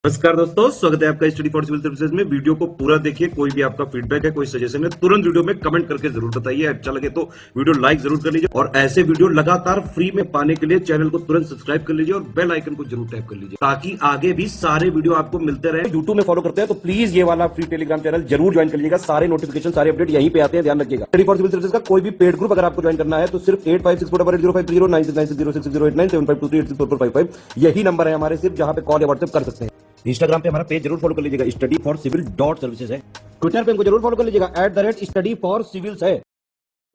नमस्कार दोस्तों, स्वागत है आपका स्टडी फॉर सिविल सर्विसेज में। वीडियो को पूरा देखिए। कोई भी आपका फीडबैक है, कोई सजेशन है, तुरंत वीडियो में कमेंट करके जरूर बताइए। अच्छा लगे तो वीडियो लाइक जरूर कर लीजिए और ऐसे वीडियो लगातार फ्री में पाने के लिए चैनल को तुरंत सब्सक्राइब कर लीजिए और बेल आइकन को जरूर टैप कर लीजिए ताकि आगे भी सारे वीडियो आपको मिलते रहे। यूट्यूब में फॉलो करते हैं तो प्लीज ये वाला फ्री टेलीग्राम चैनल जरूर ज्वाइन कर लीजिएगा। सारे नोटिफिकेशन, सारे अपडेट यहीं पे आते हैं, ध्यान रखिएगा। स्टडी फॉर सिविल सर्विसेज का कोई भी पेड ग्रुप अगर आपको ज्वाइन करना है तो सिर्फ 856480530969606089786445 यही नंबर है हमारे, सिर्फ जहां पे कॉल या व्हाट्सएप कर सकते हैं। इंस्टाग्राम पे हमारा पेज जरूर फॉलो कर लीजिएगा, स्टडी फॉर सिविल .सर्विसेज है। ट्विटर पे हमको जरूर फॉलो कर लीजिएगा, @स्टडी फॉर सिविल्स है।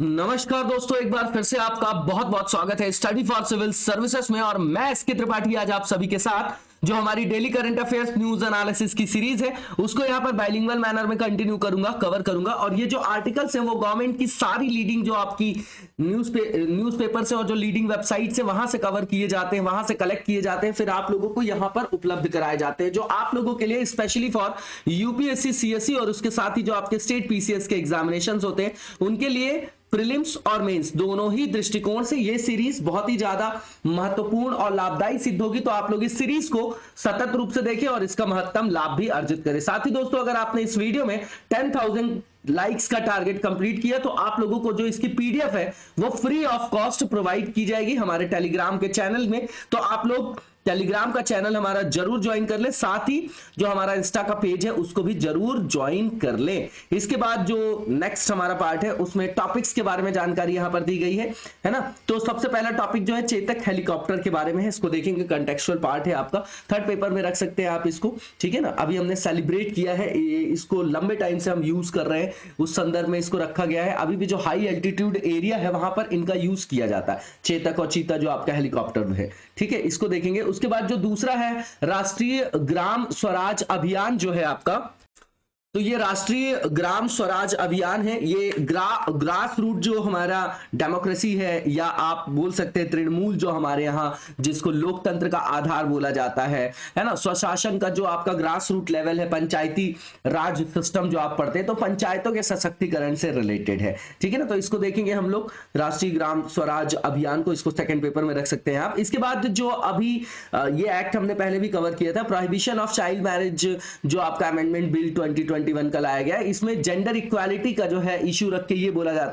नमस्कार दोस्तों, एक बार फिर से आपका बहुत बहुत स्वागत है स्टडी फॉर सिविल सर्विसेज में। और मैं एसके त्रिपाठी आज आप सभी के साथ जो हमारी daily current affairs news analysis की सीरीज है उसको यहां पर बाइलिंगुअल मैनर में कंटिन्यू करूंगा, कवर करूंगा। और ये जो आर्टिकल्स हैं वो गवर्नमेंट की सारी लीडिंग जो आपकी न्यूज़पेपर से और जो लीडिंग वेबसाइट से वहां से कवर किए जाते हैं, वहां से कलेक्ट किए जाते हैं, फिर आप लोगों को यहां पर उपलब्ध कराए जाते हैं, जो आप लोगों के लिए स्पेशली फॉर यूपीएससी, सीएससी और उसके साथ ही जो आपके स्टेट पीसीएस के एग्जामिनेशंस होते हैं उनके लिए प्रीलिम्स और मेंस दोनों ही दृष्टिकोण से ये सीरीज बहुत ही ज्यादा महत्वपूर्ण और लाभदायी सिद्ध होगी। तो आप लोग इस सीरीज को सतत रूप से देखें और इसका महत्तम लाभ भी अर्जित करें। साथ ही दोस्तों, अगर आपने इस वीडियो में 10,000 लाइक्स का टारगेट कंप्लीट किया तो आप लोगों को जो इसकी पीडीएफ है वो फ्री ऑफ कॉस्ट प्रोवाइड की जाएगी हमारे टेलीग्राम के चैनल में। तो आप लोग टेलीग्राम का चैनल हमारा जरूर ज्वाइन कर ले, साथ ही जो हमारा इंस्टा का पेज है उसको भी जरूर ज्वाइन कर ले। इसके बाद जो नेक्स्ट हमारा पार्ट है उसमें टॉपिक्स के बारे में जानकारी यहां पर दी गई है ना। तो सबसे पहला टॉपिक जो है चेतक हेलीकॉप्टर के बारे में है, इसको देखेंगे। कंटेक्चुअल पार्ट है आपका, थर्ड पेपर में रख सकते हैं आप इसको, ठीक है ना। अभी हमने सेलिब्रेट किया है, इसको लंबे टाइम से हम यूज कर रहे हैं, उस संदर्भ में इसको रखा गया है। अभी भी जो हाई एल्टीट्यूड एरिया है वहां पर इनका यूज किया जाता है, चेतक और चीता जो आपका हेलीकॉप्टर है, ठीक है, इसको देखेंगे। उसके बाद जो दूसरा है राष्ट्रीय ग्राम स्वराज अभियान जो है आपका, तो ये राष्ट्रीय ग्राम स्वराज अभियान है। ये ग्रास रूट जो हमारा डेमोक्रेसी है, या आप बोल सकते हैं तृणमूल जो हमारे यहाँ, जिसको लोकतंत्र का आधार बोला जाता है ना। स्वशासन का जो आपका ग्रास रूट लेवल है, पंचायती राज सिस्टम जो आप पढ़ते हैं, तो पंचायतों के सशक्तिकरण से रिलेटेड है, ठीक है ना। तो इसको देखेंगे हम लोग, राष्ट्रीय ग्राम स्वराज अभियान को, इसको सेकंड पेपर में रख सकते हैं आप। इसके बाद जो अभी ये एक्ट हमने पहले भी कवर किया था, प्रोहिबिशन ऑफ चाइल्ड मैरिज, जो आपका अमेंडमेंट बिल 2021 का लाया गया है। इसमें जेंडर इक्वालिटी का जो है इश्यू रख के ये बोला जा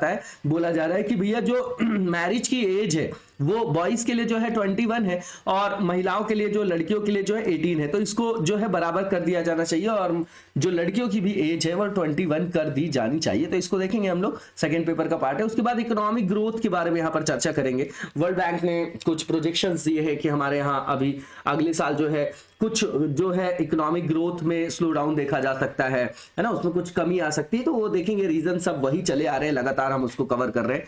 रहा है कि भैया जो मैरिज की एज है वो बॉयज के लिए जो है 21 है और महिलाओं के लिए, जो लड़कियों के लिए जो है 18 है। तो इसको जो है बराबर कर दिया जाना चाहिए और जो लड़कियों की भी एज है वो 21 कर दी जानी चाहिए। तो इसको देखेंगे हम लोग, सेकंड पेपर का पार्ट है। उसके बाद इकोनॉमिक ग्रोथ के बारे में यहाँ पर चर्चा करेंगे। वर्ल्ड बैंक ने कुछ प्रोजेक्शंस दिए हैं कि हमारे यहाँ अभी अगले साल जो है कुछ जो है इकोनॉमिक ग्रोथ में स्लो डाउन देखा जा सकता है ना, उसमें कुछ कमी आ सकती है। तो वो देखेंगे, रीजन सब वही चले आ रहे हैं, लगातार हम उसको कवर कर रहे हैं।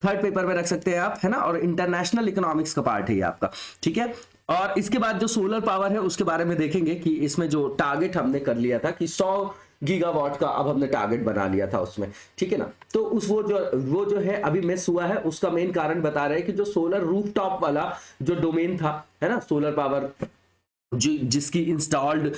थर्ड पेपर में रख सकते हैं आप, है ना। और इंटरनेशनल इकोनॉमिक्स का पार्ट है ये आपका, ठीक है। और इसके बाद जो सोलर पावर है उसके बारे में देखेंगे कि इसमें जो टारगेट हमने कर लिया था कि 100 गीगावाट का अब हमने टारगेट बना लिया था उसमें, ठीक है ना। तो वो जो है अभी मिस हुआ है, उसका मेन कारण बता रहे हैं कि जो सोलर रूफटॉप वाला जो डोमेन था, है ना, सोलर पावर जिसकी इंस्टॉल्ड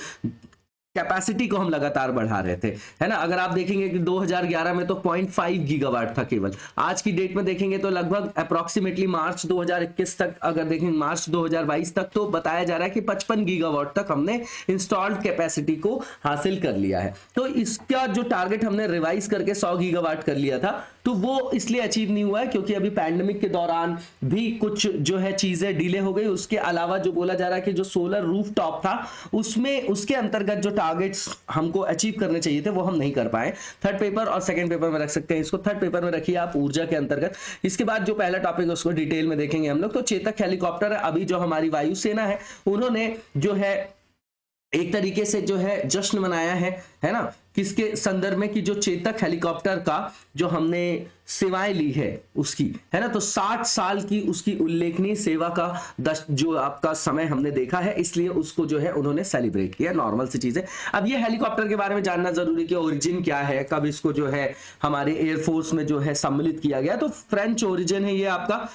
कैपेसिटी को हम लगातार बढ़ा रहे थे, है ना। अगर आप देखेंगे कि 2011 में तो 0.5 गीगावाट था केवल, आज की डेट में देखेंगे तो लगभग अप्रोक्सीमेटली मार्च 2021 तक, अगर देखेंगे मार्च 2022 तक, तो बताया जा रहा है कि 55 गीगावाट तक हमने इंस्टॉल्ड कैपेसिटी को हासिल कर लिया है। तो इसका जो टारगेट हमने रिवाइज करके 100 गीगावाट कर लिया था, तो वो इसलिए अचीव नहीं हुआ है क्योंकि अभी पैंडेमिक के दौरान भी कुछ जो है चीजें डिले हो गई। उसके अलावा जो बोला जा रहा है कि जो सोलर रूफटॉप था उसमें, उसके अंतर्गत जो टारगेट्स हमको अचीव करने चाहिए थे वो हम नहीं कर पाए। थर्ड पेपर और सेकंड पेपर में रख सकते हैं इसको। थर्ड पेपर में रखिए आप ऊर्जा के अंतर्गत। इसके बाद जो पहला टॉपिक है उसको डिटेल में देखेंगे हम लोग। तो चेतक हेलीकॉप्टर, अभी जो हमारी वायुसेना है उन्होंने जो है एक तरीके से जो है जश्न मनाया है ना, किसके संदर्भ में, कि जो चेतक हेलीकॉप्टर का जो हमने सेवाएं ली है उसकी, है ना। तो 60 साल की उसकी उल्लेखनीय सेवा का जो आपका समय हमने देखा है, इसलिए उसको जो है उन्होंने सेलिब्रेट किया। नॉर्मल सी चीज है। अब ये हेलीकॉप्टर के बारे में जानना जरूरी कि ओरिजिन क्या है, कब इसको जो है हमारे एयरफोर्स में जो है सम्मिलित किया गया। तो फ्रेंच ओरिजिन है ये आपका।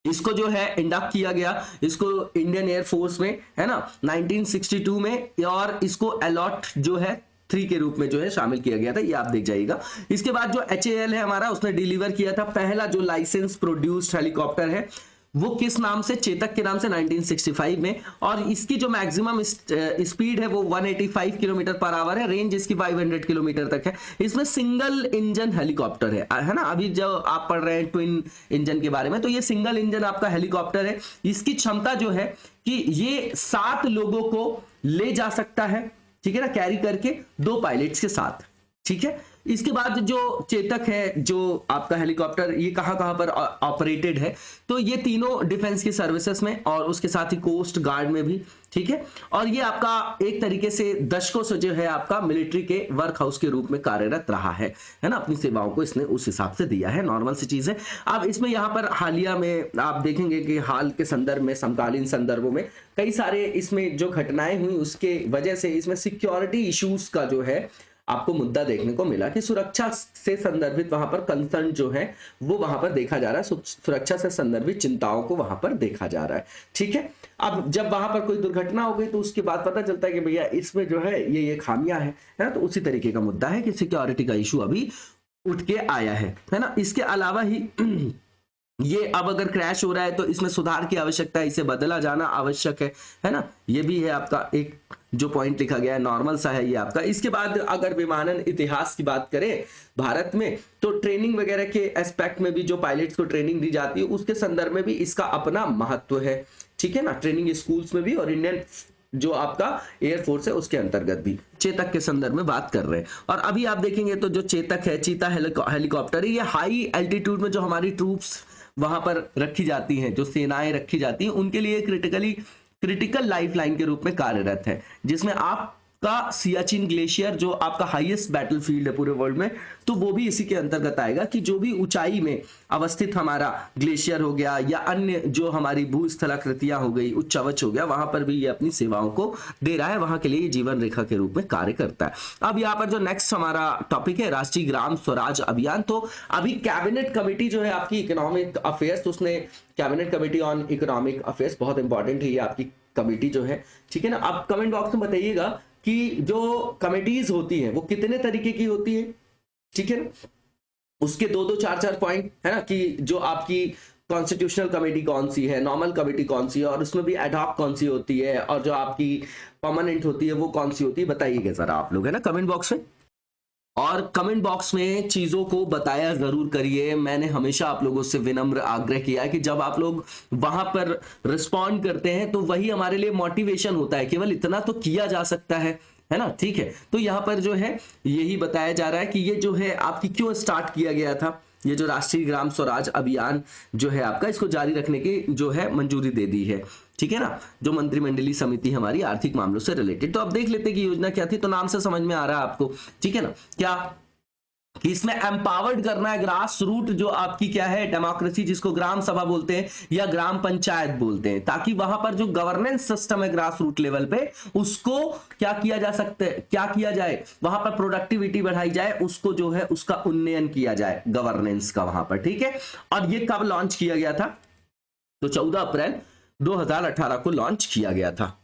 इसको जो है इंडक्ट किया गया, इसको इंडियन एयरफोर्स में, है ना, 1962 में, और इसको अलॉट जो है 3 के रूप में जो है शामिल किया गया था, ये आप देख जाइएगा। इसके बाद जो HAL है हमारा, उसने डिलीवर किया था पहला जो लाइसेंस प्रोड्यूस्ड हेलीकॉप्टर है वो किस नाम से, चेतक के नाम से 1965 में। और इसकी जो मैक्सिमम स्पीड है वो 185 किलोमीटर पर आवर है, रेंज इसकी 500 किलोमीटर तक है। इसमें सिंगल इंजन हेलीकॉप्टर है ना। अभी जो आप पढ़ रहे हैं ट्विन इंजन के बारे में, तो ये सिंगल इंजन आपका हेलीकॉप्टर है। इसकी क्षमता जो है कि ये 7 लोगों को ले जा सकता है, ठीक है ना, कैरी करके 2 पायलट्स के साथ, ठीक है। इसके बाद जो चेतक है, जो आपका हेलीकॉप्टर, ये कहां कहां पर ऑपरेटेड है, तो ये तीनों डिफेंस की सर्विसेज में और उसके साथ ही कोस्ट गार्ड में भी, ठीक है। और ये आपका एक तरीके से दशकों से जो है आपका मिलिट्री के वर्क हाउस के रूप में कार्यरत रहा है ना। अपनी सेवाओं को इसने उस हिसाब से दिया है, नॉर्मल सी चीज है। अब इसमें यहाँ पर हालिया में आप देखेंगे कि हाल के संदर्भ में, समकालीन संदर्भों में कई सारे इसमें जो घटनाएं हुई उसके वजह से इसमें सिक्योरिटी इश्यूज का जो है आपको मुद्दा देखने को मिला कि सुरक्षा से संदर्भित वहां पर कंसर्न जो है वो वहां पर देखा जा रहा है, सुरक्षा से संदर्भित चिंताओं को वहां पर देखा जा रहा है, ठीक है। अब जब वहां पर कोई दुर्घटना हो गई तो उसके बाद पता चलता है कि भैया इसमें जो है ये खामियां है ना। तो उसी तरीके का मुद्दा है कि सिक्योरिटी का इशू अभी उठ के आया है ना। इसके अलावा ही ये अब अगर क्रैश हो रहा है तो इसमें सुधार की आवश्यकता है, इसे बदला जाना आवश्यक है ना। ये भी है आपका एक जो पॉइंट लिखा गया है, नॉर्मल सा है ये आपका। इसके बाद अगर विमानन इतिहास की बात करें भारत में, तो ट्रेनिंग वगैरह के एस्पेक्ट में भी जो पायलट्स को ट्रेनिंग दी जाती है उसके संदर्भ में भी इसका अपना महत्व है, ठीक है ना। ट्रेनिंग स्कूल्स में भी और इंडियन जो आपका एयरफोर्स है उसके अंतर्गत भी चेतक के संदर्भ में बात कर रहे हैं। और अभी आप देखेंगे तो जो चेतक है, चीता हेलीकॉप्टर है, ये हाई एल्टीट्यूड में जो हमारी ट्रूप्स वहां पर रखी जाती हैं, जो सेनाएं रखी जाती हैं, उनके लिए क्रिटिकल लाइफलाइन के रूप में कार्यरत है, जिसमें आपका सियाचिन ग्लेशियर जो आपका हाईएस्ट बैटलफील्ड है पूरे वर्ल्ड में, तो वो भी इसी के अंतर्गत आएगा कि जो भी ऊंचाई में अवस्थित हमारा ग्लेशियर हो गया या अन्य जो हमारी भूस्थलाकृतियां हो गई, उच्चावच हो गया, वहां पर भी ये अपनी सेवाओं को दे रहा है, वहां के लिए ये जीवन रेखा के रूप में कार्य करता है। अब यहाँ पर जो नेक्स्ट हमारा टॉपिक है राष्ट्रीय ग्राम स्वराज अभियान। तो अभी कैबिनेट कमेटी जो है आपकी इकोनॉमिक अफेयर्स, तो उसने cabinet committee on economic affairs, बहुत इंपॉर्टेंट है ये आपकी कमेटी जो है, ठीक है ना। आप कमेंट बॉक्स में बताइएगा कि जो कमेटीज होती हैं वो कितने तरीके की होती है, ठीक है ना। उसके 2-2, 4-4 पॉइंट है ना, कि जो आपकी कॉन्स्टिट्यूशनल कमेटी कौन सी है, नॉर्मल कमेटी कौन सी है, और उसमें भी एडहॉक कौन सी होती है, और जो आपकी परमानेंट होती है वो कौन सी होती है, बताइएगा जरा आप लोग, है ना, कमेंट बॉक्स में। और कमेंट बॉक्स में चीजों को बताया जरूर करिए। मैंने हमेशा आप लोगों से विनम्र आग्रह किया है कि जब आप लोग वहां पर रिस्पॉन्ड करते हैं तो वही हमारे लिए मोटिवेशन होता है, केवल इतना तो किया जा सकता है ना, ठीक है। तो यहाँ पर जो है यही बताया जा रहा है कि ये जो है आपकी क्यों स्टार्ट किया गया था, ये जो राष्ट्रीय ग्राम स्वराज अभियान जो है आपका, इसको जारी रखने की जो है मंजूरी दे दी है, ठीक है ना, जो मंत्रिमंडलीय समिति हमारी आर्थिक मामलों से रिलेटेड। तो अब देख लेते हैं कि योजना क्या थी। तो नाम से समझ में आ रहा है आपको, ठीक है ना, क्या कि इसमें एम्पावर्ड करना है ग्रास रूट जो आपकी क्या है डेमोक्रेसी, जिसको ग्राम सभा बोलते हैं या ग्राम पंचायत बोलते हैं, ताकि वहां पर जो गवर्नेंस सिस्टम है ग्रास रूट लेवल पे उसको क्या किया जा सकता है, क्या किया जाए, वहां पर प्रोडक्टिविटी बढ़ाई जाए, उसको जो है उसका उन्नयन किया जाए गवर्नेंस का वहां पर, ठीक है। और ये कब लॉन्च किया गया था, तो 14 अप्रैल 2018 को लॉन्च किया गया था,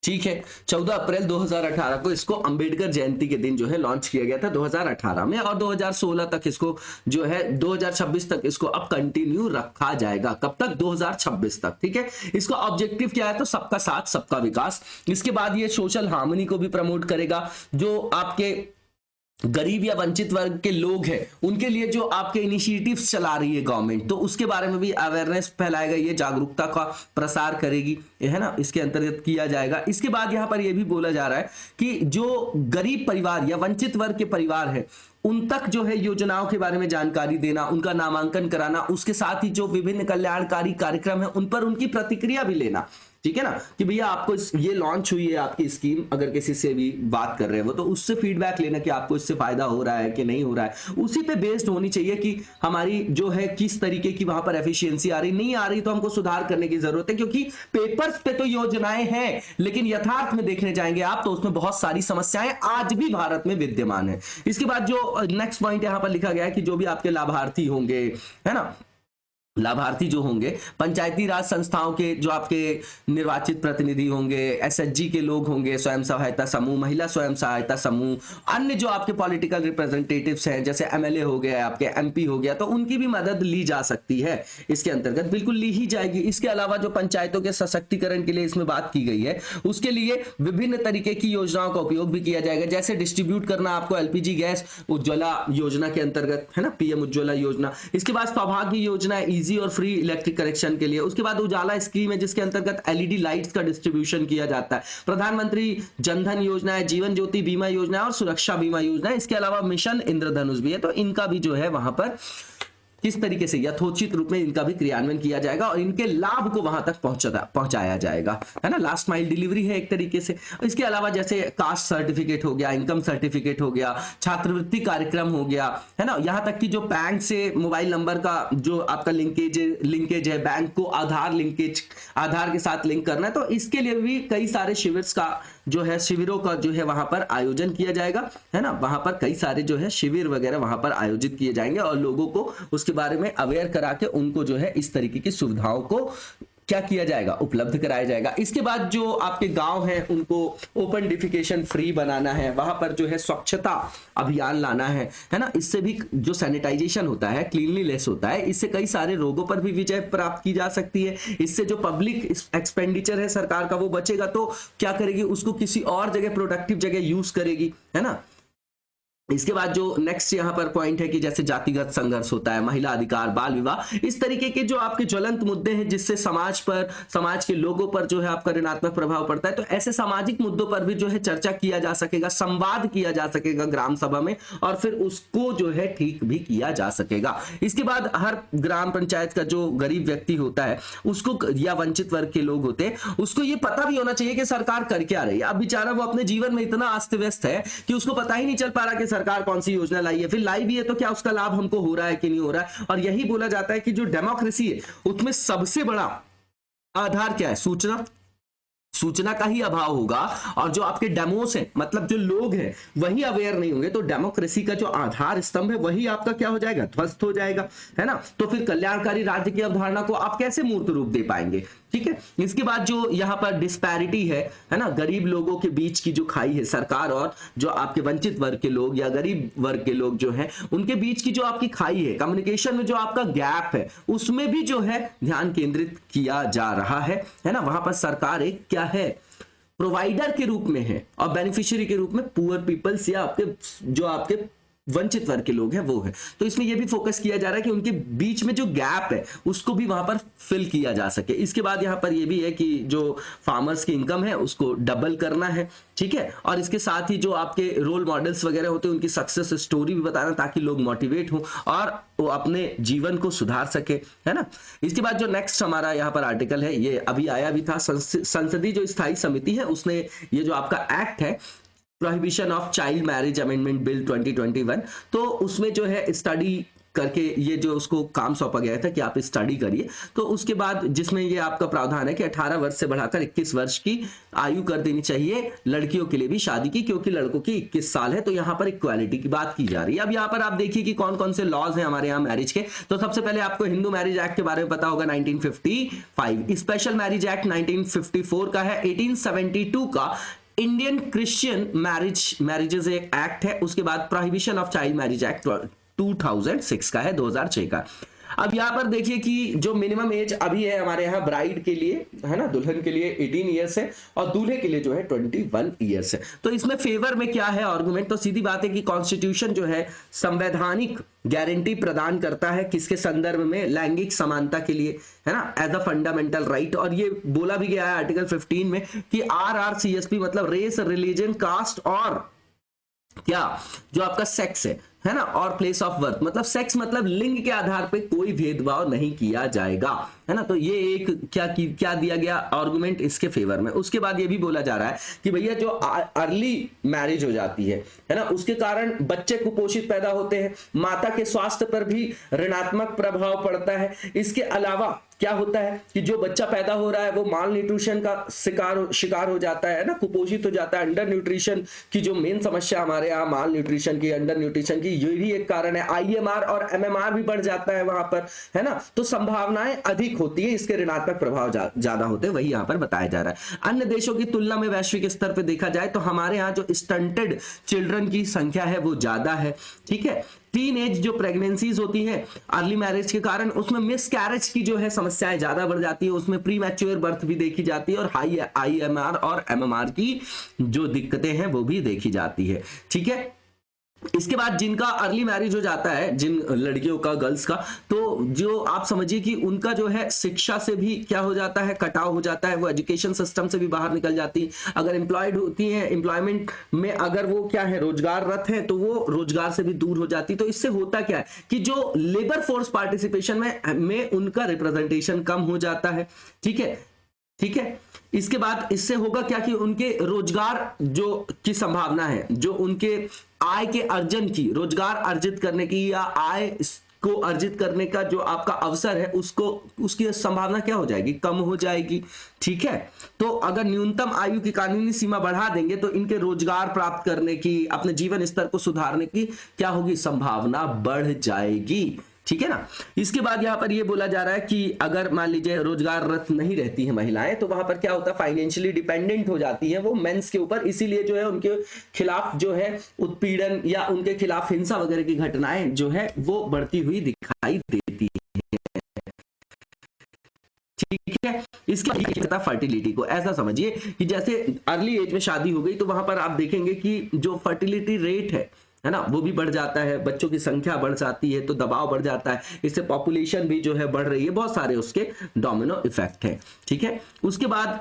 ठीक है। 14 अप्रैल 2018 को इसको अंबेडकर जयंती के दिन जो है लॉन्च किया गया था 2018 में, और 2016 तक इसको जो है 2026 तक इसको अब कंटिन्यू रखा जाएगा। कब तक, 2026 तक, ठीक है। इसका ऑब्जेक्टिव क्या है, तो सबका साथ सबका विकास। इसके बाद ये सोशल हार्मनी को भी प्रमोट करेगा, जो आपके गरीब या वंचित वर्ग के लोग हैं उनके लिए जो आपके इनिशिएटिव्स चला रही है गवर्नमेंट, तो उसके बारे में भी अवेयरनेस फैलाएगा, ये जागरूकता का प्रसार करेगी, है ना, इसके अंतर्गत किया जाएगा। इसके बाद यहाँ पर यह भी बोला जा रहा है कि जो गरीब परिवार या वंचित वर्ग के परिवार है उन तक जो है योजनाओं के बारे में जानकारी देना, उनका नामांकन कराना, उसके साथ ही जो विभिन्न कल्याणकारी कार्यक्रम है उन पर उनकी प्रतिक्रिया भी लेना, ठीक है ना, कि भैया आपको ये लॉन्च हुई है आपकी स्कीम, अगर किसी से भी बात कर रहे हो तो उससे फीडबैक लेना कि आपको इससे फायदा हो रहा है कि नहीं हो रहा है। उसी पे बेस्ड होनी चाहिए कि हमारी जो है किस तरीके की वहां पर एफिशिएंसी आ रही, नहीं आ रही तो हमको सुधार करने की जरूरत है, क्योंकि पेपर्स पे तो योजनाएं हैं लेकिन यथार्थ में देखने जाएंगे आप तो उसमें बहुत सारी समस्याएं आज भी भारत में विद्यमान है। इसके बाद जो नेक्स्ट पॉइंट यहां पर लिखा गया है कि जो भी आपके लाभार्थी होंगे, है ना, लाभार्थी जो होंगे पंचायती राज संस्थाओं के जो आपके निर्वाचित प्रतिनिधि होंगे, एसएचजी के लोग होंगे, स्वयं सहायता समूह, महिला स्वयं सहायता समूह, अन्य जो आपके पॉलिटिकल रिप्रेजेंटेटिव्स हैं जैसे एमएलए हो गया, आपके एमपी हो गया, तो उनकी भी मदद ली जा सकती है। इसके अंतर्गत बिल्कुल ली ही जाएगी। इसके अलावा जो पंचायतों के सशक्तिकरण के लिए इसमें बात की गई है, उसके लिए विभिन्न तरीके की योजनाओं का उपयोग भी किया जाएगा, जैसे डिस्ट्रीब्यूट करना आपको एलपीजी गैस उज्ज्वला योजना के अंतर्गत, है ना, पीएम उज्ज्वला योजना। इसके बाद सौभाग्य योजना इजी और फ्री इलेक्ट्रिक कनेक्शन के लिए। उसके बाद उजाला स्कीम है जिसके अंतर्गत एलईडी लाइट्स का डिस्ट्रीब्यूशन किया जाता है। प्रधानमंत्री जनधन योजना है, जीवन ज्योति बीमा योजना है और सुरक्षा बीमा योजना है। इसके अलावा मिशन इंद्रधनुष भी है, तो इनका भी जो है वहां पर किस तरीके से यथोचित रूप में इनका भी क्रियान्वयन किया जाएगा और इनके लाभ को वहां तक पहुंचाया जाएगा, है ना, लास्ट माइल डिलीवरी है एक तरीके से। इसके अलावा जैसे कास्ट सर्टिफिकेट हो गया, इनकम सर्टिफिकेट हो गया, छात्रवृत्ति कार्यक्रम हो गया, है ना, यहां तक कि जो बैंक से मोबाइल नंबर का जो आपका लिंकेज है, बैंक को आधार के साथ लिंक करना है, तो इसके लिए भी कई सारे शिविरों का जो है वहां पर आयोजन किया जाएगा, है ना, वहां पर कई सारे जो है शिविर वगैरह वहां पर आयोजित किए जाएंगे और लोगों को उसके बारे में अवेयर करा के उनको जो है इस तरीके की सुविधाओं को क्या किया जाएगा, उपलब्ध कराया जाएगा। इसके बाद जो आपके गांव हैं उनको ओपन डिफिकेशन फ्री बनाना है, वहां पर जो है स्वच्छता अभियान लाना है ना, इससे भी जो सैनिटाइजेशन होता है, क्लीनलीनेस होता है, इससे कई सारे रोगों पर भी विजय प्राप्त की जा सकती है। इससे जो पब्लिक एक्सपेंडिचर है सरकार का वो बचेगा, तो क्या करेगी, उसको किसी और जगह प्रोडक्टिव जगह यूज करेगी, है ना। इसके बाद जो नेक्स्ट यहां पर पॉइंट है कि जैसे जातिगत संघर्ष होता है, महिला अधिकार, बाल विवाह, इस तरीके के जो आपके ज्वलंत मुद्दे हैं जिससे समाज के लोगों पर जो है आपका ऋणात्मक प्रभाव पड़ता है, तो ऐसे सामाजिक मुद्दों पर भी जो है चर्चा किया जा सकेगा, संवाद किया जा सकेगा ग्राम सभा में और फिर उसको जो है ठीक भी किया जा सकेगा। इसके बाद हर ग्राम पंचायत का जो गरीब व्यक्ति होता है उसको, या वंचित वर्ग के लोग होते हैं, उसको ये पता भी होना चाहिए कि सरकार कर क्या रही है। अब बेचारा वो अपने जीवन में इतना अस्त व्यस्त है कि उसको पता ही नहीं चल पा रहा कि सरकार कौन सी योजना लाई है, फिर लाई भी है तो क्या उसका लाभ हमको हो रहा है कि नहीं हो रहा है। और यही बोला जाता है कि जो डेमोक्रेसी है उसमें सबसे बड़ा आधार क्या है, सूचना का ही अभाव होगा। और जो आपके डेमोस हैं, मतलब जो लोग हैं वही अवेयर नहीं होंगे, तो डेमोक्रेसी का जो आधार स्तंभ है वही आपका क्या हो जाएगा, ध्वस्त हो जाएगा, है ना। तो फिर कल्याणकारी राज्य की अवधारणा को आप कैसे मूर्त रूप दे पाएंगे, ठीक है। इसके बाद जो यहाँ पर डिस्पैरिटी है ना, गरीब लोगों के बीच की जो खाई है, सरकार और जो आपके वंचित वर्ग के लोग या गरीब वर्ग के लोग जो हैं उनके बीच की जो आपकी खाई है, कम्युनिकेशन में जो आपका गैप है, उसमें भी जो है ध्यान केंद्रित किया जा रहा है ना। वहां पर सरकार एक क्या है, प्रोवाइडर के रूप में है और बेनिफिशियरी के रूप में पुअर पीपल्स या आपके वंचित वर्ग के लोग हैं वो है। तो इसमें यह भी फोकस किया जा रहा है कि उनके बीच में जो गैप है उसको भी वहां पर फिल किया जा सके। इसके बाद यहां पर यह भी है कि जो फार्मर्स की इनकम है उसको डबल करना है, ठीक है। और इसके साथ ही जो आपके रोल मॉडल्स वगैरह होते हैं उनकी सक्सेस स्टोरी भी बताना, ताकि लोग मोटिवेट हो और वो अपने जीवन को सुधार सके, है ना। इसके बाद जो नेक्स्ट हमारा यहाँ पर आर्टिकल है, ये अभी आया भी था, संसदीय जो स्थायी समिति है उसने ये जो आपका एक्ट है prohibition of child marriage amendment bill 2021, तो उसमें जो है स्टडी करके ये जो उसको काम सौंपा गया था कि आप स्टडी करिए। तो उसके बाद जिसमें ये आपका प्रावधान है कि 18 वर्ष से बढ़ाकर 21 वर्ष की आयु कर देनी चाहिए लड़कियों के लिए भी शादी की, क्योंकि लड़कों की 21 साल है, तो यहाँ पर इक्वालिटी की बात की जा रही है। अब यहाँ पर आप देखिए कि कौन कौन से लॉज हैं हमारे यहाँ मैरिज के। तो सबसे पहले आपको हिंदू मैरिज एक्ट के बारे में पता होगा 1955, स्पेशल मैरिज एक्ट 1954 का है, 1872 का इंडियन क्रिश्चियन मैरिजेस एक्ट है, उसके बाद prohibition of child marriage act 2006 का है, 2006 का। अब यहां पर देखिए कि जो मिनिमम एज अभी है हमारे यहाँ ब्राइड के लिए, है ना, दुल्हन के लिए 18 ईयर्स है और दूल्हे के लिए जो है 21 ईयर्स है। तो इसमें फेवर में क्या है आर्गुमेंट, तो सीधी बात है कि कॉन्स्टिट्यूशन जो है संवैधानिक गारंटी प्रदान करता है किसके संदर्भ में, लैंगिक समानता के लिए, है ना, एज अ फंडामेंटल राइट। और ये बोला भी गया है आर्टिकल 15 में कि RRCSP मतलब रेस, रिलीजन, कास्ट और क्या जो आपका सेक्स है ना, और प्लेस ऑफ बर्थ मतलब सेक्स मतलब लिंग के आधार पे कोई भेदभाव नहीं किया जाएगा, है ना। तो ये एक क्या दिया गया आर्गुमेंट इसके फेवर में। उसके बाद ये भी बोला जा रहा है कि भैया जो अर्ली मैरिज हो जाती है ना, उसके कारण बच्चे कुपोषित पैदा होते हैं, माता के स्वास्थ्य पर भी ऋणात्मक प्रभाव पड़ता है। इसके अलावा क्या होता है कि जो बच्चा पैदा हो रहा है वो माल न्यूट्रिशन का शिकार हो जाता है ना, कुपोषित हो जाता है। अंडर न्यूट्रिशन की जो मेन समस्या हमारे यहाँ माल न्यूट्रिशन की, अंडर न्यूट्रिशन की, ये भी एक कारण है। IMR और MMR भी बढ़ जाता है वहां पर, है ना, तो संभावनाएं अधिक होती है, इसके ऋणात्मक प्रभाव ज्यादा होते हैं, वही यहां पर बताया जा रहा है। अन्य देशों की तुलना में वैश्विक स्तर पर देखा जाए तो हमारे यहाँ जो स्टंटेड चिल्ड्रन की संख्या है वो ज्यादा है, ठीक है। टीन एज जो प्रेगनेंसीज होती है अर्ली मैरिज के कारण, उसमें मिस कैरेज की जो है समस्याएं ज्यादा बढ़ जाती है, उसमें प्री मैच्योर बर्थ भी देखी जाती है, और हाई IMR और MMR की जो दिक्कतें हैं वो भी देखी जाती है, ठीक है। इसके बाद जिनका अर्ली मैरिज हो जाता है, जिन लड़कियों का, गर्ल्स का, तो जो आप समझिए कि उनका जो है शिक्षा से भी क्या हो जाता है, कटाव हो जाता है, वो एजुकेशन सिस्टम से भी बाहर निकल जाती है। अगर एम्प्लॉयड होती हैं, एम्प्लॉयमेंट में अगर वो क्या है, रोजगाररत है, तो वो रोजगार से भी दूर हो जाती है। तो इससे होता क्या है कि जो लेबर फोर्स पार्टिसिपेशन में उनका रिप्रेजेंटेशन कम हो जाता है, ठीक है, ठीक है। इसके बाद इससे होगा क्या कि उनके रोजगार जो की संभावना है, जो उनके आय के अर्जन की, रोजगार अर्जित करने की या आय को अर्जित करने का जो आपका अवसर है, उसकी संभावना क्या हो जाएगी, कम हो जाएगी, ठीक है। तो अगर न्यूनतम आयु की कानूनी सीमा बढ़ा देंगे तो इनके रोजगार प्राप्त करने की, अपने जीवन स्तर को सुधारने की क्या होगी, संभावना बढ़ जाएगी, ठीक है ना। इसके बाद यहां पर ये बोला जा रहा है कि अगर मान लीजिए रोजगाररत नहीं रहती है महिलाएं, तो वहां पर क्या होता है, फाइनेंशियली डिपेंडेंट हो जाती है वो मेंस के ऊपर, इसीलिए जो है उनके खिलाफ जो है उत्पीड़न या उनके खिलाफ हिंसा वगैरह की घटनाएं जो है वो बढ़ती हुई दिखाई देती है, ठीक है। इसके बाद फर्टिलिटी को ऐसा समझिए कि जैसे अर्ली एज में शादी हो गई तो वहां पर आप देखेंगे कि जो फर्टिलिटी रेट है ना, वो भी बढ़ जाता है, बच्चों की संख्या बढ़ जाती है, तो दबाव बढ़ जाता है, इससे पॉपुलेशन भी जो है बढ़ रही है, बहुत सारे उसके डोमिनो इफेक्ट है, ठीक है। उसके बाद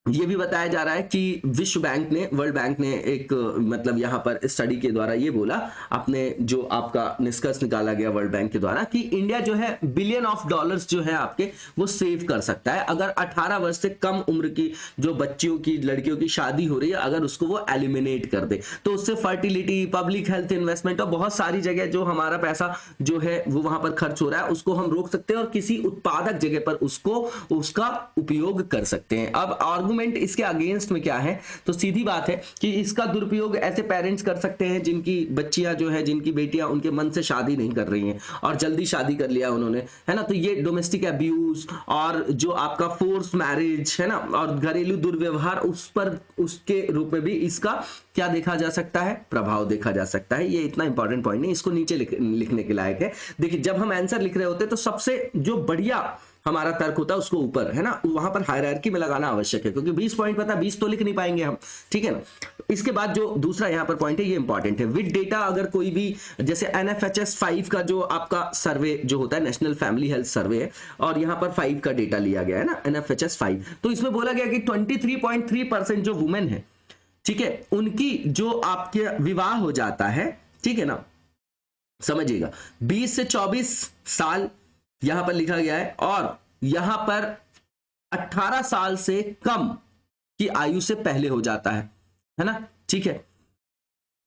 ये भी बताया जा रहा है कि विश्व बैंक ने, वर्ल्ड बैंक ने एक मतलब यहाँ पर स्टडी के द्वारा ये बोला, अपने जो आपका निष्कर्ष निकाला गया वर्ल्ड बैंक के द्वारा, कि इंडिया जो है बिलियन ऑफ डॉलर्स जो है आपके वो सेव कर सकता है अगर 18 वर्ष से कम उम्र की जो बच्चियों की, लड़कियों की शादी हो रही है, अगर उसको वो एलिमिनेट कर दे, तो उससे फर्टिलिटी, पब्लिक हेल्थ इन्वेस्टमेंट और बहुत सारी जगह जो हमारा पैसा जो है वो वहां पर खर्च हो रहा है उसको हम रोक सकते हैं और किसी उत्पादक जगह पर उसका उपयोग कर सकते हैं। अब इसके अगेंस्ट में क्या है, तो सीधी बात है कि इसका दुरुपयोग ऐसे पेरेंट्स कर सकते हैं जिनकी बच्चियां जो है, जिनकी बेटियां उनके मन से शादी नहीं कर रही हैं और जल्दी शादी कर लिया उन्होंने, है ना, तो ये डोमेस्टिक अब्यूज और जो आपका फोर्स मैरिज है ना, और घरेलू दुर्व्यवहार, उस पर उसके रूप में भी इसका क्या देखा जा सकता है, प्रभाव देखा जा सकता है। ये इतना इंपॉर्टेंट पॉइंट नहीं, इसको नीचे लिखने के लायक है। देखिए जब हम आंसर लिख रहे होते हैं तो सबसे जो बढ़िया हमारा तर्क होता है उसको ऊपर, है ना, वहां पर हायरार्की में लगाना आवश्यक है, क्योंकि 20 पॉइंट पता, 20 तो लिख नहीं पाएंगे हम, ठीक है ना। इसके बाद जो दूसरा यहां पर पॉइंट है ये इंपॉर्टेंट है, विद डेटा, अगर कोई भी जैसे NFHS 5 का जो आपका सर्वे जो होता है, नेशनल फैमिली हेल्थ सर्वे है, और यहां पर 5 का डेटा लिया गया है ना, NFHS 5, तो इसमें बोला गया कि 23.3% जो वुमेन है, ठीक है, उनकी जो आपके विवाह हो जाता है, ठीक है ना, समझिएगा 20 से 24 साल यहां पर लिखा गया है, और यहां पर 18 साल से कम की आयु से पहले हो जाता है ना, ठीक है।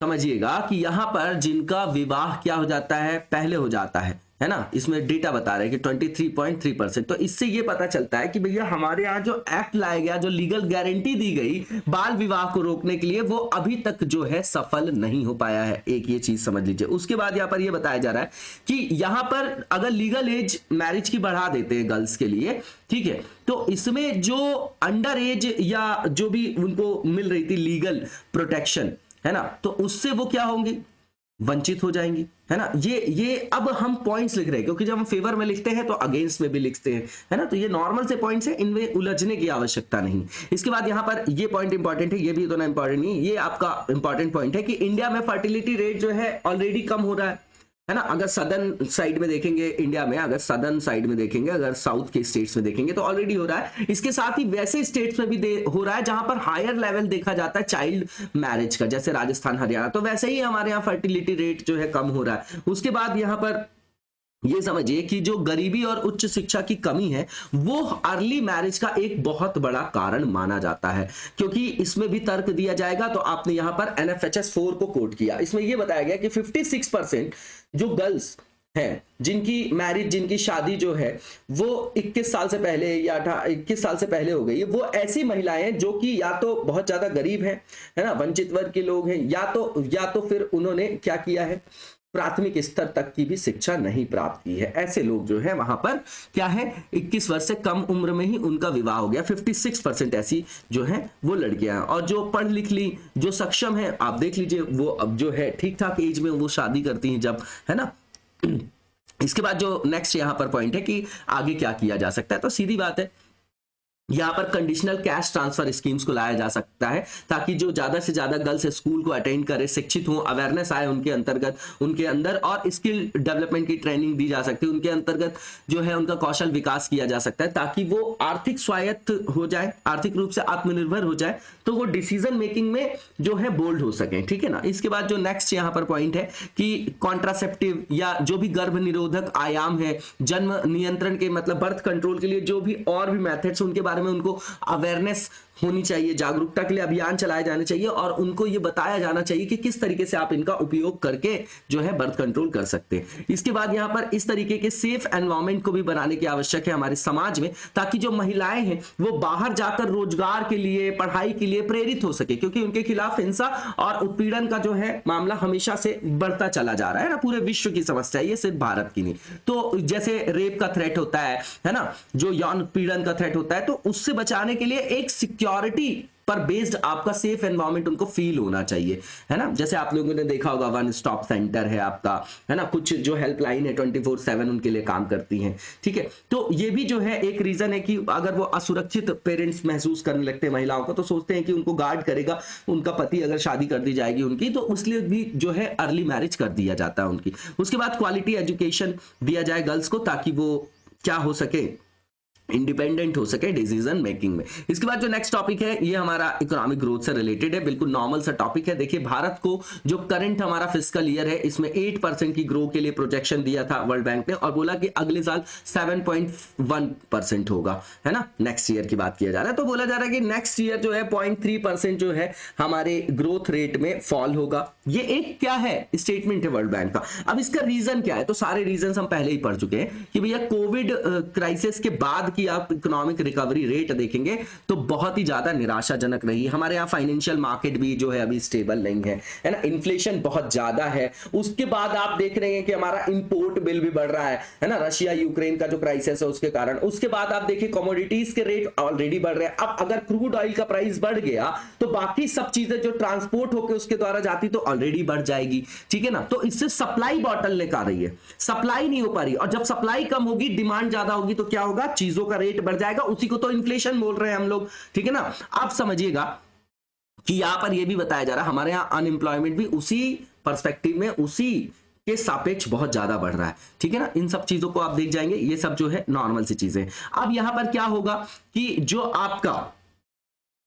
समझिएगा कि यहां पर जिनका विवाह क्या हो जाता है, पहले हो जाता है ना, इसमें डेटा बता रहे हैं कि 23.3%। तो इससे ये पता चलता है कि भैया हमारे यहाँ जो एक्ट लाया गया, जो लीगल गारंटी दी गई बाल विवाह को रोकने के लिए, वो अभी तक जो है सफल नहीं हो पाया है, एक ये चीज समझ लीजिए। उसके बाद यहाँ पर ये बताया जा रहा है कि यहाँ पर अगर लीगल एज मैरिज की बढ़ा देते हैं गर्ल्स के लिए, ठीक है, तो इसमें जो अंडर एज या जो भी उनको मिल रही थी लीगल प्रोटेक्शन, है ना, तो उससे वो क्या होंगी, वंचित हो जाएंगी, है ना। ये अब हम पॉइंट्स लिख रहे हैं, क्योंकि जब हम फेवर में लिखते हैं तो अगेंस्ट में भी लिखते हैं, है ना, तो ये नॉर्मल से पॉइंट्स है, इनमें उलझने की आवश्यकता नहीं। इसके बाद यहाँ पर ये पॉइंट इंपॉर्टेंट है, ये भी उतना इंपॉर्टेंट नहीं, ये आपका इंपॉर्टेंट पॉइंट है कि इंडिया में फर्टिलिटी रेट जो है ऑलरेडी कम हो रहा है ना। अगर सदर्न साइड में देखेंगे इंडिया में, अगर सदर्न साइड में देखेंगे, अगर साउथ के स्टेट्स में देखेंगे तो ऑलरेडी हो रहा है। इसके साथ ही वैसे स्टेट्स में भी हो रहा है जहां पर हायर लेवल देखा जाता है चाइल्ड मैरिज का, जैसे राजस्थान, हरियाणा, तो वैसे ही हमारे यहाँ फर्टिलिटी रेट जो है कम हो रहा है। उसके बाद यहाँ पर ये समझिए कि जो गरीबी और उच्च शिक्षा की कमी है वो अर्ली मैरिज का एक बहुत बड़ा कारण माना जाता है, क्योंकि इसमें भी तर्क दिया जाएगा। तो आपने यहां पर NFHS 4 को कोट किया, इसमें यह बताया गया कि 56% जो गर्ल्स हैं जिनकी शादी जो है वो 21 साल से पहले या 21 साल से पहले हो गई है, वो ऐसी महिलाएं हैं जो कि या तो बहुत ज्यादा गरीब हैं, है ना, वंचित वर्ग के लोग हैं, या तो फिर उन्होंने क्या किया है, प्राथमिक स्तर तक की भी शिक्षा नहीं प्राप्त की है। ऐसे लोग जो है वहां पर क्या है 21 वर्ष से कम उम्र में ही उनका विवाह हो गया। 56% ऐसी जो है वो लड़कियां हैं, और जो पढ़ लिख ली, जो सक्षम है, आप देख लीजिए वो अब जो है ठीक ठाक एज में वो शादी करती हैं जब, है ना। इसके बाद जो नेक्स्ट यहां पर पॉइंट है कि आगे क्या किया जा सकता है, तो सीधी बात है यहाँ पर कंडीशनल कैश ट्रांसफर स्कीम्स को लाया जा सकता है, ताकि जो ज्यादा से ज्यादा गर्ल्स स्कूल को अटेंड करे, शिक्षित हो, अवेयरनेस आए उनके अंतर्गत, उनके अंदर, और स्किल डेवलपमेंट की ट्रेनिंग दी जा सकती है, उनके अंतर्गत जो है उनका कौशल विकास किया जा सकता है, ताकि वो आर्थिक स्वायत्त हो जाए, आर्थिक रूप से आत्मनिर्भर हो जाए, तो वो डिसीजन मेकिंग में जो है बोल्ड हो सके, ठीक है ना। इसके बाद जो नेक्स्ट यहाँ पर पॉइंट है कि कॉन्ट्रासेप्टिव या जो भी गर्भ निरोधक आयाम है, जन्म नियंत्रण के मतलब बर्थ कंट्रोल के लिए जो भी और भी मेथड्स उनके बारे में उनको अवेयरनेस होनी चाहिए, जागरूकता के लिए अभियान चलाए जाने चाहिए, और उनको ये बताया जाना चाहिए कि किस तरीके से आप इनका उपयोग करके जो है बर्थ कंट्रोल कर सकते हैं। इसके बाद यहाँ पर इस तरीके के सेफ एनवायरनमेंट को भी बनाने की आवश्यक है हमारे समाज में, ताकि जो महिलाएं हैं वो बाहर जाकर रोजगार के लिए, पढ़ाई के लिए प्रेरित हो सके, क्योंकि उनके खिलाफ हिंसा और उत्पीड़न का जो है मामला हमेशा से बढ़ता चला जा रहा है ना, पूरे विश्व की समस्या है ये, सिर्फ भारत की नहीं। तो जैसे रेप का थ्रेट होता है ना, जो यौन उत्पीड़न का थ्रेट होता है, तो उससे बचाने के लिए एक सिक्योरिटी पर बेस्ड आपका सेफ एनवायरनमेंट उनको फील होना चाहिए, है ना। जैसे आप लोगों ने देखा होगा वन स्टॉप सेंटर है आपका, है ना, कुछ जो हेल्पलाइन है 24/7 उनके लिए काम करती हैं, ठीक है। तो ये भी जो है एक रीजन है कि अगर वो असुरक्षित पेरेंट्स महसूस करने लगते हैं महिलाओं को, तो सोचते हैं कि उनको गार्ड करेगा उनका पति, अगर शादी कर दी जाएगी उनकी, तो उसलिए भी जो है अर्ली मैरिज कर दिया जाता है उनकी। उसके बाद क्वालिटी एजुकेशन दिया जाए गर्ल्स को, ताकि वो क्या हो सके, इंडिपेंडेंट हो सके डिसीजन मेकिंग में। इसके बाद जो नेक्स्ट टॉपिक है ये हमारा इकोनॉमिक ग्रोथ से रिलेटेड है, बिल्कुल नॉर्मल सा टॉपिक है। देखिए भारत को जो करंट हमारा फिस्कल ईयर है इसमें 8% की ग्रो के लिए प्रोजेक्शन दिया था वर्ल्ड बैंक ने, और बोला कि अगले साल 7.1% होगा, है ना। नेक्स्ट ईयर की बात किया जा रहा है, तो बोला जा रहा है कि नेक्स्ट ईयर जो है 0.3% जो है हमारे ग्रोथ रेट में फॉल होगा। ये एक क्या है स्टेटमेंट है वर्ल्ड बैंक का। अब इसका रीजन क्या है, तो सारे रीजन हम पहले ही पढ़ चुके हैं कि भैया कोविड क्राइसिस के बाद की आप इकोनॉमिक रिकवरी रेट देखेंगे तो बहुत ही ज्यादा निराशाजनक रही। हमारे यहाँ फाइनेंशियल मार्केट भी जो है अभी स्टेबल नहीं है ना, इन्फ्लेशन बहुत ज्यादा है। उसके बाद आप देख रहे हैं कि हमारा इंपोर्ट बिल भी बढ़ रहा है ना, रशिया यूक्रेन का जो क्राइसिस है उसके कारण। उसके बाद आप देखिए कमोडिटीज के रेट ऑलरेडी बढ़ रहे हैं। अब अगर क्रूड ऑयल का प्राइस बढ़ गया तो बाकी सब चीजें जो ट्रांसपोर्ट होकर उसके द्वारा जाती तो ऑलरेडी बढ़ जाएगी, ठीक है ना। तो इससे सप्लाई बॉटलनेक आ रही है, सप्लाई नहीं हो पा रही, और जब सप्लाई कम होगी डिमांड ज्यादा होगी तो क्या होगा, चीजों का रेट बढ़ जाएगा। उसी को तो इन्फ्लेशन बोल रहे हैं हम लोग, ठीक है ना। आप समझिएगा कि यहां पर यह भी बताया जा रहा है हमारे यहां अनएम्प्लॉयमेंट भी उसी पर्सपेक्टिव में, उसी के सापेक्ष बहुत ज्यादा बढ़ रहा है, ठीक है ना। इन सब चीजों को आप देख जाएंगे, ये सब जो है नॉर्मल सी चीजें। अब यहां पर क्या होगा कि जो आपका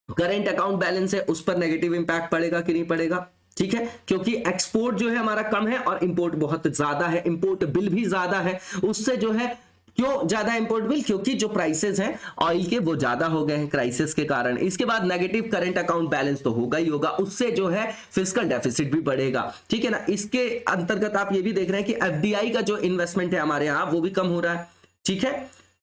करेंट अकाउंट बैलेंस है उस पर नेगेटिव इंपैक्ट पड़ेगा कि नहीं पड़ेगा, ठीक है, क्योंकि एक्सपोर्ट जो है हमारा कम है और इंपोर्ट बहुत ज्यादा है, इंपोर्ट बिल भी ज्यादा है। उससे जो है क्यों ज्यादा इंपोर्ट बिल, क्योंकि जो प्राइसेस हैं ऑयल के वो ज्यादा हो गए हैं क्राइसिस के कारण। इसके बाद नेगेटिव करंट अकाउंट बैलेंस तो होगा ही होगा, उससे जो है फिस्कल डेफिसिट भी बढ़ेगा, ठीक है ना। इसके अंतर्गत आप ये भी देख रहे हैं कि एफडीआई का जो इन्वेस्टमेंट है हमारे यहाँ वो भी कम हो रहा है, ठीक है।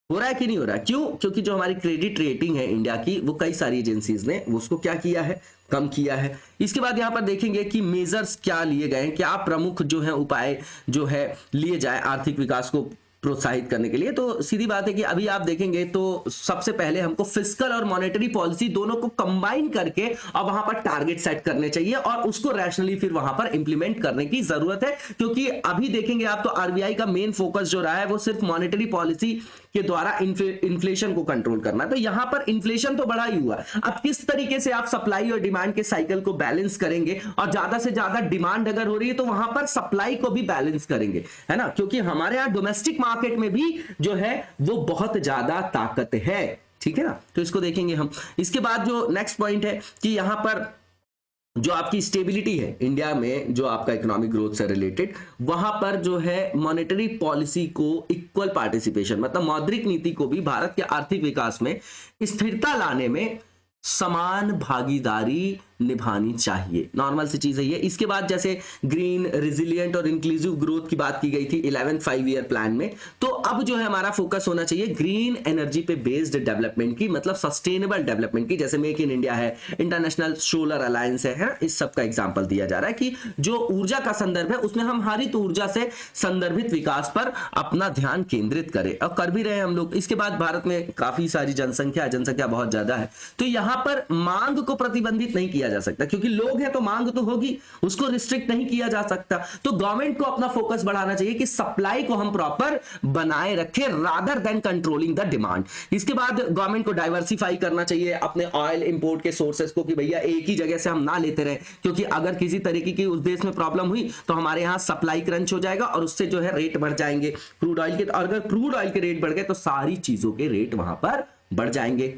हो रहा है कि नहीं हो रहा है, क्यों, क्योंकि जो हमारी क्रेडिट रेटिंग है इंडिया की वो कई सारी एजेंसीज ने उसको क्या किया है, कम किया है। इसके बाद यहां पर देखेंगे कि मेजर्स क्या लिए गए हैं, क्या प्रमुख जो है उपाय जो है लिए जाए आर्थिक विकास को प्रोत्साहित करने के लिए। तो सीधी बात है कि अभी आप देखेंगे तो सबसे पहले हमको फिस्कल और मॉनेटरी पॉलिसी दोनों को कंबाइन करके और वहां पर टारगेट सेट करने चाहिए और उसको रैशनली फिर वहां पर इंप्लीमेंट करने की जरूरत है। क्योंकि अभी देखेंगे आप तो आरबीआई का मेन फोकस जो रहा है वो सिर्फ मॉनेटरी पॉलिसी के द्वारा इन्फ्लेशन को कंट्रोल करना। तो यहां पर इन्फ्लेशन तो बढ़ा ही हुआ, अब किस तरीके से आप सप्लाई और डिमांड के साइकिल को बैलेंस करेंगे, और ज्यादा से ज्यादा डिमांड अगर हो रही है तो वहां पर सप्लाई को भी बैलेंस करेंगे, है ना। क्योंकि हमारे यहाँ डोमेस्टिक मार्केट में भी जो है वो बहुत ज्यादा ताकत है, ठीक है ना। तो इसको देखेंगे हम। इसके बाद जो नेक्स्ट पॉइंट है कि यहां पर जो आपकी स्टेबिलिटी है इंडिया में, जो आपका इकोनॉमिक ग्रोथ से रिलेटेड, वहां पर जो है मॉनेटरी पॉलिसी को इक्वल पार्टिसिपेशन मतलब मौद्रिक नीति को भी भारत के आर्थिक विकास में स्थिरता लाने में समान भागीदारी निभानी चाहिए। नॉर्मल सी चीज है ये। इसके बाद जैसे ग्रीन, रिजिलियंट और इंक्लूसिव ग्रोथ की बात की गई थी 11th 5 ईयर प्लान में, तो अब जो है हमारा फोकस होना चाहिए ग्रीन एनर्जी पे बेस्ड डेवलपमेंट की, मतलब सस्टेनेबल डेवलपमेंट की। जैसे मेक इन इंडिया है, इंटरनेशनल सोलर अलायंस है, इस सब का एग्जाम्पल दिया जा रहा है कि जो ऊर्जा का संदर्भ है उसमें हम हरित ऊर्जा से संदर्भित विकास पर अपना ध्यान केंद्रित करें, और कर भी रहे हैं हम लोग। इसके बाद भारत में काफी सारी जनसंख्या बहुत ज्यादा है, तो यहां पर मांग को प्रतिबंधित नहीं किया जा सकता, क्योंकि लोग हैं तो मांग तो होगी, उसको रिस्ट्रिक्ट नहीं किया जा सकता। तो गवर्नमेंट को अपना फोकस बढ़ाना चाहिए कि सप्लाई को हम प्रॉपर बनाए रखें rather than controlling the demand. इसके बाद गवर्नमेंट को डाइवर्सिफाई करना चाहिए अपने ऑयल इंपोर्ट के सोर्सेस को, कि भैया एक ही जगह से हम ना लेते रहे, क्योंकि अगर किसी तरीके की उस देश में प्रॉब्लम हुई तो हमारे यहां सप्लाई क्रंच हो जाएगा और उससे जो है रेट बढ़ जाएंगे क्रूड ऑयल के। और अगर क्रूड ऑयल के रेट बढ़ गए तो सारी चीजों के रेट वहां पर बढ़ जाएंगे।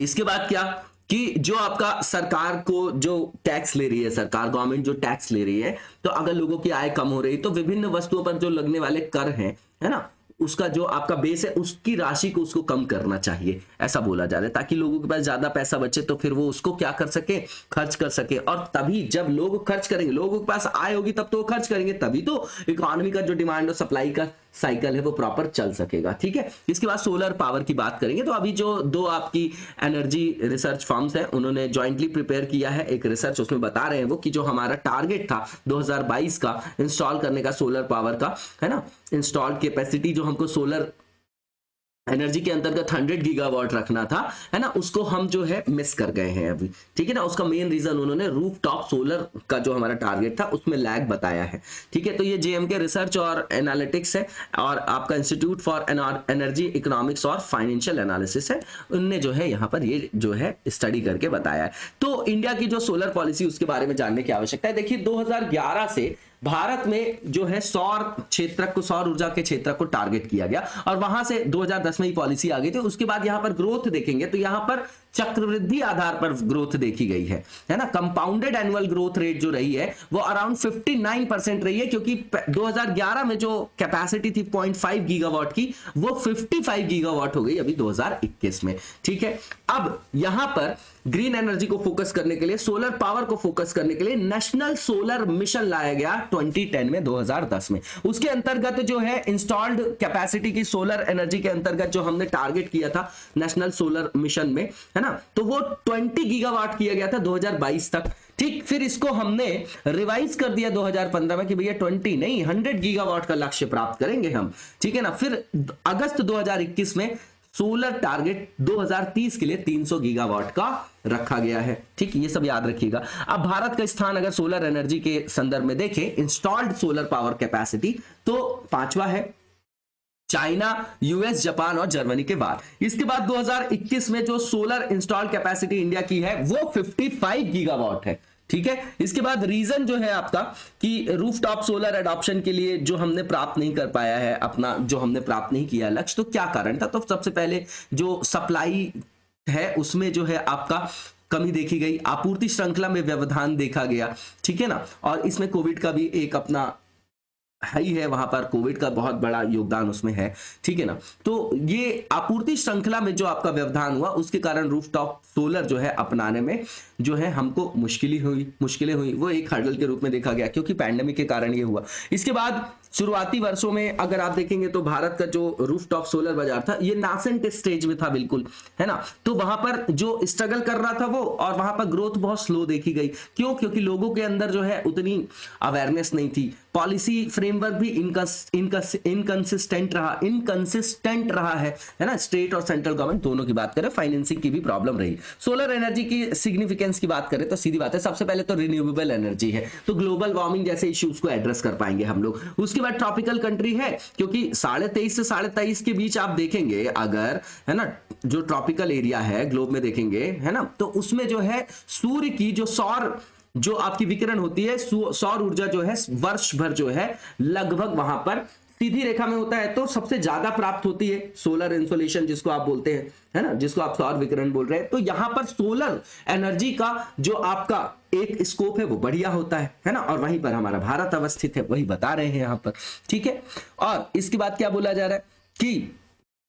इसके बाद क्या कि जो आपका सरकार को जो टैक्स ले रही है, सरकार गवर्नमेंट जो टैक्स ले रही है, तो अगर लोगों की आय कम हो रही तो विभिन्न वस्तुओं पर जो लगने वाले कर हैं, है ना, उसका जो आपका बेस है उसकी राशि को उसको कम करना चाहिए, ऐसा बोला जा रहा है, ताकि लोगों के पास ज्यादा पैसा बचे तो फिर वो उसको क्या कर सके, खर्च कर सके। और तभी जब लोग खर्च करेंगे, लोगों के पास आय होगी तब तो वो खर्च करेंगे, तभी तो इकोनॉमी का जो डिमांड और सप्लाई का साइकिल है वो प्रॉपर चल सकेगा। ठीक है। इसके बाद सोलर पावर की बात करेंगे तो अभी जो दो आपकी एनर्जी रिसर्च फर्म्स हैं उन्होंने ज्वाइंटली प्रिपेयर किया है एक रिसर्च, उसमें बता रहे हैं वो कि जो हमारा टारगेट था 2022 का इंस्टॉल करने का सोलर पावर का, है ना, इंस्टॉल्ड कैपेसिटी जो हमको सोलर एनर्जी के अंतर्गत 100 गीगावाट रखना था, है ना, उसको हम जो है मिस कर गए हैं अभी। ठीक है ना। उसका मेन रीजन उन्होंने रूफटॉप सोलर का जो हमारा टारगेट था उसमें लैग बताया है। ठीक है। तो ये जेएमके रिसर्च और एनालिटिक्स है और आपका इंस्टीट्यूट फॉर एनर्जी इकोनॉमिक्स और फाइनेंशियल एनालिसिस है, उनने जो है यहाँ पर ये जो है स्टडी करके बताया है। तो इंडिया की जो सोलर पॉलिसी उसके बारे में जानने की आवश्यकता है। देखिए 2011 से भारत में जो है सौर क्षेत्र को, सौर ऊर्जा के क्षेत्र को टारगेट किया गया और वहां से 2010 में ही पॉलिसी आ गई थी। उसके बाद यहां पर ग्रोथ देखेंगे तो यहां पर चक्रवृद्धि आधार पर ग्रोथ देखी गई है ना। कंपाउंडेड एनुअल ग्रोथ रेट जो रही है वो अराउंड 59% रही है, क्योंकि 2011 में जो कैपेसिटी थी 0.5 गीगावाट की वो 55 गीगावाट हो गई अभी 2021 में। ठीक है। अब यहां पर ग्रीन एनर्जी को फोकस करने के लिए, सोलर पावर को फोकस करने के लिए नेशनल सोलर मिशन लाया गया 2010 में, 2010 में। उसके अंतर्गत जो है इंस्टॉल्ड कैपेसिटी की सोलर एनर्जी के अंतर्गत जो हमने टारगेट किया था नेशनल सोलर मिशन में, है ना, तो वो 20 गीगावाट किया गया था 2022 तक। ठीक। फिर इसको हमने रिवाइज कर दिया 2015 में कि भैया 20 नहीं 100 गीगावाट का लक्ष्य प्राप्त करेंगे हम। ठीक है ना। फिर अगस्त 2021 में सोलर टारगेट 2030 के लिए 300 गीगावाट का रखा गया है। ठीक। ये सब याद रखिएगा। अब भारत का स्थान अगर सोलर एनर्जी के संदर्भ में देखें, इंस्टॉल्ड सोलर पावर कैपेसिटी, तो 5वां है, चाइना, यूएस, जापान और जर्मनी के बाद। इसके बाद 2021 में जो सोलर इंस्टॉल कैपेसिटी इंडिया की है वो 55 गीगावाट है। ठीक है। इसके बाद रीजन जो है आपका कि रूफटॉप सोलर एडॉप्शन के लिए जो हमने प्राप्त नहीं कर पाया है, अपना जो हमने प्राप्त नहीं किया लक्ष्य, तो क्या कारण था? तो सबसे पहले जो सप्लाई है उसमें जो है आपका कमी देखी गई, आपूर्ति श्रृंखला में व्यवधान देखा गया। ठीक है ना। और इसमें कोविड का भी एक अपना ही है, वहां पर कोविड का बहुत बड़ा योगदान उसमें है। ठीक है ना। तो ये आपूर्ति श्रृंखला में जो आपका व्यवधान हुआ उसके कारण रूफटॉप सोलर जो है अपनाने में जो है हमको मुश्किलें हुई, वो एक हर्डल के रूप में देखा गया, क्योंकि पैंडेमिक के कारण ये हुआ। इसके बाद शुरुआती वर्षों में अगर आप देखेंगे तो भारत का जो रूफटॉप सोलर बाजार था ये नासेंट स्टेज में था बिल्कुल, है ना। तो वहां पर जो स्ट्रगल कर रहा था वो, और वहां पर ग्रोथ बहुत स्लो देखी गई। क्यों? क्योंकि लोगों के अंदर जो है उतनी अवेयरनेस नहीं थी, पॉलिसी फ्रेमवर्क भी इनकंसिस्टेंट रहा है ना। स्टेट और सेंट्रल गवर्नमेंट दोनों की बात करें, फाइनेंसिंग की भी प्रॉब्लम रही। सोलर एनर्जी की सिग्निफिकेंस की बात करें तो सीधी बात है, सबसे पहले तो रिन्यूएबल एनर्जी है, तो ग्लोबल वार्मिंग जैसे इश्यूज को एड्रेस कर पाएंगे हम लोग। उसके बाद ट्रॉपिकल कंट्री है, क्योंकि 23.5 से 23.5 के बीच आप देखेंगे अगर, है ना, जो ट्रॉपिकल एरिया है ग्लोब में देखेंगे, है ना, तो उसमें जो है सूर्य की जो सौर जो आपकी विकिरण होती है, सौर ऊर्जा जो है वर्ष भर जो है लगभग वहां पर सीधी रेखा में होता है, तो सबसे ज्यादा प्राप्त होती है सोलर इंसोलेशन जिसको आप बोलते हैं, है ना, जिसको आप सौर विकिरण बोल रहे हैं। तो यहां पर सोलर एनर्जी का जो आपका एक स्कोप है वो बढ़िया होता है ना, और वहीं पर हमारा भारत अवस्थित है, वही बता रहे हैं यहां पर। ठीक है। और इसके बाद क्या बोला जा रहा है कि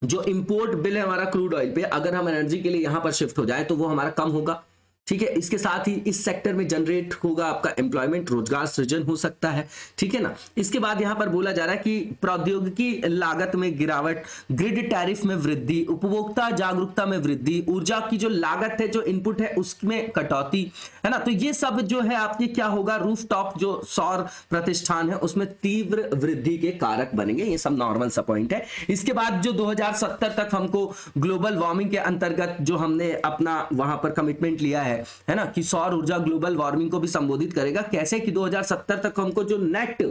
जो इंपोर्ट बिल है हमारा क्रूड ऑयल पे, अगर हम एनर्जी के लिए यहां पर शिफ्ट हो जाए तो वो हमारा कम होगा। ठीक है, इसके साथ ही इस सेक्टर में जनरेट होगा आपका एम्प्लॉयमेंट, रोजगार सृजन हो सकता है। ठीक है ना। इसके बाद यहां पर बोला जा रहा है कि प्रौद्योगिकी लागत में गिरावट, ग्रिड टैरिफ में वृद्धि, उपभोक्ता जागरूकता में वृद्धि, ऊर्जा की जो लागत है, जो इनपुट है उसमें कटौती, है ना। तो ये सब जो है आपके क्या होगा, रूफटॉप जो सौर प्रतिष्ठान है उसमें तीव्र वृद्धि के कारक बनेंगे। ये सब नॉर्मल सा पॉइंट है। इसके बाद जो 2070 तक हमको ग्लोबल वार्मिंग के अंतर्गत जो हमने अपना वहां पर कमिटमेंट लिया है ना, कि सौर ऊर्जा ग्लोबल वार्मिंग को भी संबोधित करेगा। कैसे कि 2070 तक हमको जो नेट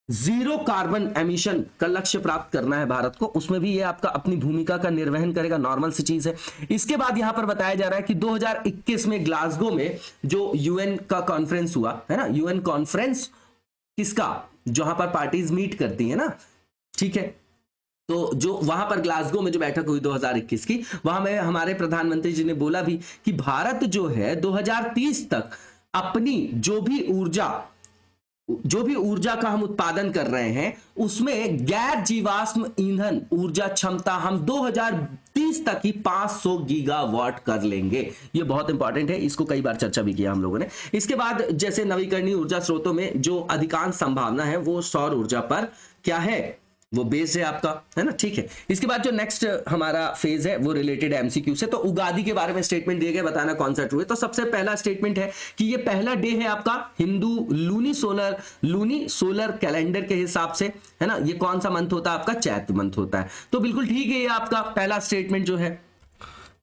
जीरो कार्बन एमिशन का लक्ष्य प्राप्त करना है भारत को, उसमें भी ये आपका अपनी भूमिका का निर्वहन करेगा। नॉर्मल सी चीज है। इसके बाद यहां पर बताया जा रहा है कि 2021 में ग्लासगो में जो यूएन का कॉन्फ्रेंस हुआ है ना, यूएन कॉन्फ्रेंस किसका, जहां पर पार्टीज मीट करती है ना। ठीक है, तो जो वहां पर ग्लासगो में जो बैठक हुई 2021 की, वहां में हमारे प्रधानमंत्री जी ने बोला भी कि भारत जो है 2030 तक अपनी जो भी ऊर्जा का हम उत्पादन कर रहे हैं उसमें गैर जीवाश्म ईंधन ऊर्जा क्षमता हम 2030 तक ही 500 गीगावाट कर लेंगे। ये बहुत इंपॉर्टेंट है, इसको कई बार चर्चा भी किया हम लोगों ने। इसके बाद जैसे नवीकरणीय ऊर्जा स्रोतों में जो अधिकांश संभावना है वो सौर ऊर्जा पर क्या है, वो बेस है आपका, है ना। ठीक है, इसके बाद जो नेक्स्ट हमारा फेज है वो रिलेटेड एमसीक्यू से। तो उगादी के बारे में स्टेटमेंट दिए गए, बताना कौन सा ट्रू है। तो सबसे पहला स्टेटमेंट है कि ये पहला डे है आपका हिंदू लूनी सोलर कैलेंडर के हिसाब से, है ना। ये कौन सा मंथ होता है आपका, चैत्र मंथ होता है। तो बिल्कुल ठीक है, ये आपका पहला स्टेटमेंट जो है।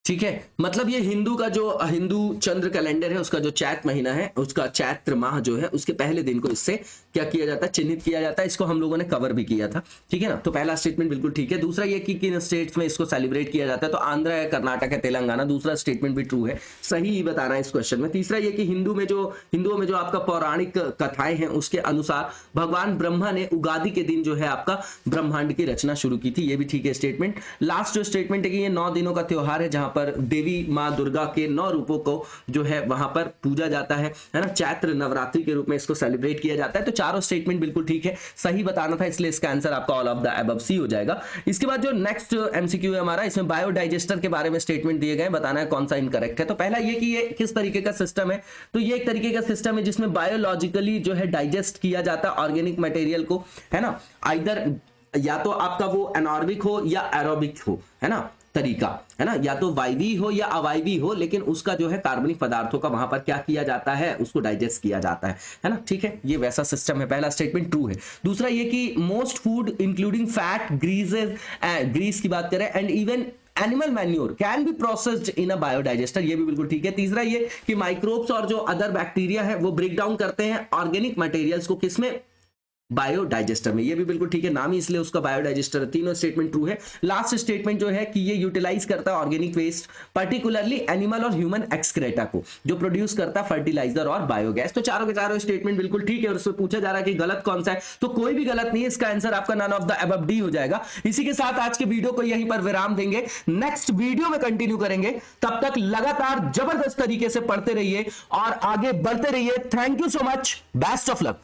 ठीक है, मतलब ये हिंदू का जो हिंदू चंद्र कैलेंडर है उसका जो चैत्र महीना है, उसका चैत्र माह जो है उसके पहले दिन को इससे क्या किया जाता है, चिन्हित किया जाता है। इसको हम लोगों ने कवर भी किया था। ठीक है ना। तो पहला स्टेटमेंट बिल्कुल ठीक है। दूसरा ये कि किन स्टेट्स में इसको सेलिब्रेट किया जाता है, तो आंध्र है, कर्नाटक है, तेलंगाना। दूसरा स्टेटमेंट भी ट्रू है, सही ही बताना है इस क्वेश्चन में। तीसरा ये कि हिंदुओं में जो आपका पौराणिक कथाएं हैं उसके अनुसार भगवान ब्रह्मा ने उगादी के दिन जो है आपका ब्रह्मांड की रचना शुरू की थी। ये भी ठीक है स्टेटमेंट। लास्ट जो स्टेटमेंट है कि ये 9 दिनों का त्योहार है जहां पर देवी मां दुर्गा के 9 रूपों को जो है वहां पर पूजा जाता है ना। चैत्र नवरात्रि के रूप में इसको सेलिब्रेट किया जाता है। तो चारों स्टेटमेंट बिल्कुल ठीक है, सही बताना था, इसलिए इसका आंसर आपका all of the above sea हो जाएगा। इसके बाद जो नेक्स्ट एमसीक्यू है हमारा, इसमें बायोडाइजेस्टर के बारे में स्टेटमेंट दिए गए, बताना है कौन सा इनकरेक्ट है। तो पहला ये कि ये किस तरीके का सिस्टम है, तो ये एक तरीके का सिस्टम है जिसमें बायोलॉजिकली जो है डाइजेस्ट किया जाता है ऑर्गेनिक मटेरियल को, है ना। आइदर या तो आपका वो एनारोबिक हो या एरोबिक हो, है ना, तरीका, है ना, या तो वायवी हो या अवायवी हो, लेकिन उसका जो है कार्बनिक पदार्थों का वहां पर क्या किया जाता है, उसको डाइजेस्ट किया जाता है ना। ठीक है, ये वैसा सिस्टम है। पहला स्टेटमेंट ट्रू है। दूसरा ये कि most food including fat, grease की बात करें and even animal manure can be processed in a biodigester, ये भी बिल्कुल ठीक है। तीसरा ये कि माइक्रोब्स और जो अदर बैक्टीरिया है वो ब्रेक डाउन करते हैं ऑर्गेनिक मटेरियल्स को, किसमें, बायोडाइजेस्टर में। ये भी बिल्कुल ठीक है, नाम ही इसलिए उसका बायोडाइजेस्टर है। तीनों स्टेटमेंट ट्रू है। लास्ट स्टेटमेंट जो है कि ये यूटिलाइज करता है ऑर्गेनिक वेस्ट, पर्टिकुलरली एनिमल और ह्यूमन एक्सक्रेटा को, जो प्रोड्यूस करता है फर्टिलाइजर और बायोगैस। तो चारों के चारों स्टेटमेंट बिल्कुल ठीक है। और उसमें पूछा जा रहा है कि गलत कौन सा है, तो कोई भी गलत नहीं है, इसका आंसर आपका none of the above d हो जाएगा। इसी के साथ आज के वीडियो को यहीं पर विराम देंगे, नेक्स्ट वीडियो में कंटिन्यू करेंगे। तब तक लगातार जबरदस्त तरीके से पढ़ते रहिए और आगे बढ़ते रहिए। Thank you so much, best of luck.